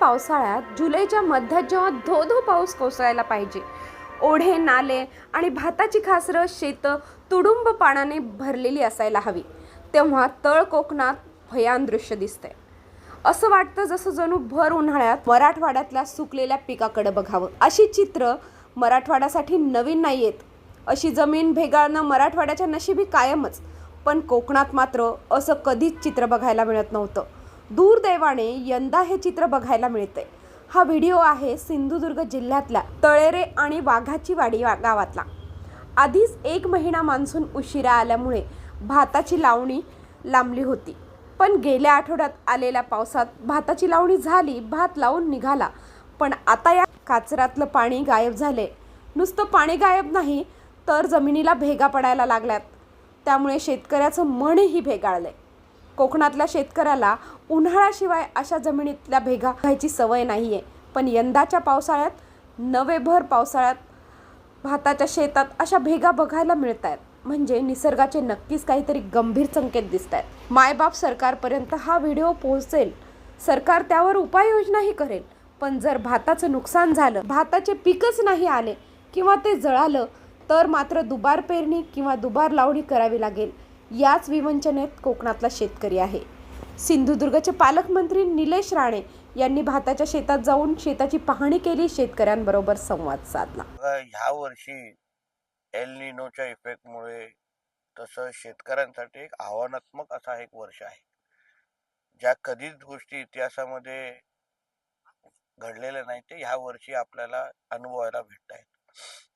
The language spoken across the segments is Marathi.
पावसाळ्यात जुलैच्या मध्यात जेव्हा धो पाऊस कोसळायला पाहिजे, ओढे नाले आणि भाताची खासरं शेतं तुडुंब पाण्याने भरलेली असायला हवी, तेव्हा तळ कोकणात भयान दृश्य दिसतंय. असं वाटतं जसं जणू भर उन्हाळ्यात मराठवाड्यातल्या सुकलेल्या पिकाकडे बघावं. अशी चित्र मराठवाड्यासाठी नवीन नाही आहेत. अशी जमीन भेगाळणं मराठवाड्याच्या नशिबी कायमच, पण कोकणात मात्र असं कधीच चित्र बघायला मिळत नव्हतं. दुर्दैवाने यंदा हे चित्र बघायला मिळतंय. हा व्हिडिओ आहे सिंधुदुर्ग जिल्ह्यातल्या तळेरे आणि वाघाची वाडी गावातला. आधीच 1 महिना मान्सून उशिरा आल्यामुळे भाताची लावणी लांबली होती, पण गेल्या आठवड्यात आलेल्या पावसात भाताची लावणी झाली, भात लावून निघाला. पण आता या काचरातलं पाणी गायब झाले. नुसतं पाणी गायब नाही तर जमिनीला भेगा पडायला लागल्यात. त्यामुळे शेतकऱ्याचं मनही भेगाळलंय. कोकणातल्या शेतकऱ्याला उन्हाळ्याशिवाय अशा जमिनीतल्या भेगा खायची सवय नाहीये, पण यंदाच्या पावसाळ्यात नवेभर पावसाळ्यात भाताच्या शेतात अशा भेगा बघायला मिळत आहेत. म्हणजे निसर्गाचे नक्कीच काहीतरी गंभीर संकेत दिसत आहेत. मायबाप सरकारपर्यंत हा व्हिडिओ पोहोचेल, सरकार त्यावर उपाययोजनाही करेल. पण जर भाताचं नुकसान झालं, भाताचे पीकच नाही आले किंवा ते जळालं, तर मात्र दुबार पेरणी किंवा दुबार लावणी करावी लागेल. याच विवंचनेत कोकणातला शेतकरी आहे. सिंधुदुर्गचे पालकमंत्री निलेश राणे यांनी भाताच्या शेतात जाऊन शेताची पाहणी केली, शेतकऱ्यांबरोबर संवाद साधला. ह्या वर्षी एल निनोच्या इफेक्टमुळे तसं शेतकऱ्यांसाठी एक आव्हानात्मक असा एक वर्ष आहे. ज्या कधीच गोष्टी इतिहासामध्ये घडलेल्या नाही ते ह्या वर्षी आपल्याला अनुभवायला भेटत आहेत.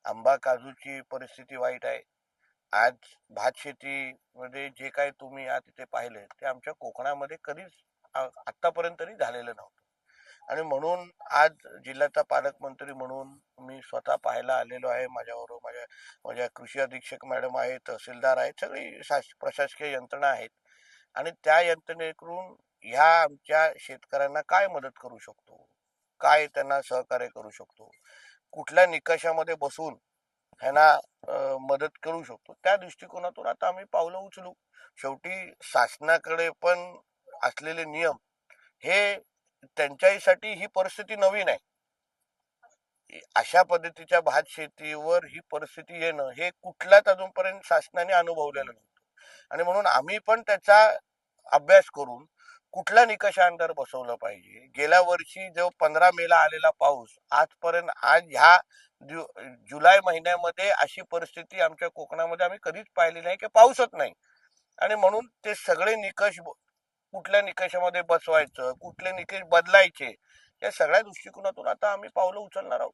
आंबा काजूची परिस्थिती वाईट आहे. आज भात शेतीमध्ये जे काही तुम्ही आज तिथे पाहिले ते आमच्या कोकणामध्ये कधीच आतापर्यंत तरी झालेलं नव्हतं. आणि म्हणून आज जिल्ह्याचा पालकमंत्री म्हणून मी स्वतः पाहायला आलेलो आहे. माझ्याबरोबर माझ्या कृषी अधीक्षक मॅडम आहेत, तहसीलदार आहेत, सगळी प्रशासकीय यंत्रणा आहेत. आणि त्या यंत्रणेकडून ह्या आमच्या शेतकऱ्यांना काय मदत करू शकतो, काय त्यांना सहकार्य करू शकतो, कुठल्या निकषामध्ये बसून ह्यांना मदत करू शकतो, त्या दृष्टिकोनातून आता आम्ही पावलं उचलू. शेवटी शासनाकडे पण असलेले नियम हे त्यांच्यासाठी ही परिस्थिती नवीन आहे. अशा पद्धतीच्या भात शेतीवर ही परिस्थिती येणं हे कुठल्याच अजूनपर्यंत शासनाने अनुभवलेलं नव्हतं. आणि म्हणून आम्ही पण त्याचा अभ्यास करून कुठल्या निकषांतर बसवलं पाहिजे. गेल्या वर्षी जो 15 मेला आलेला पाऊस आजपर्यंत आज ह्या जुलै महिन्यामध्ये अशी परिस्थिती आमच्या कोकणामध्ये आम्ही कधीच पाहिली नाही की पाऊसच नाही. आणि म्हणून ते सगळे निकष कुठल्या निकषामध्ये बसवायचं, कुठले निकष बदलायचे, या सगळ्या दृष्टिकोनातून आता आम्ही पावलं उचलणार आहोत.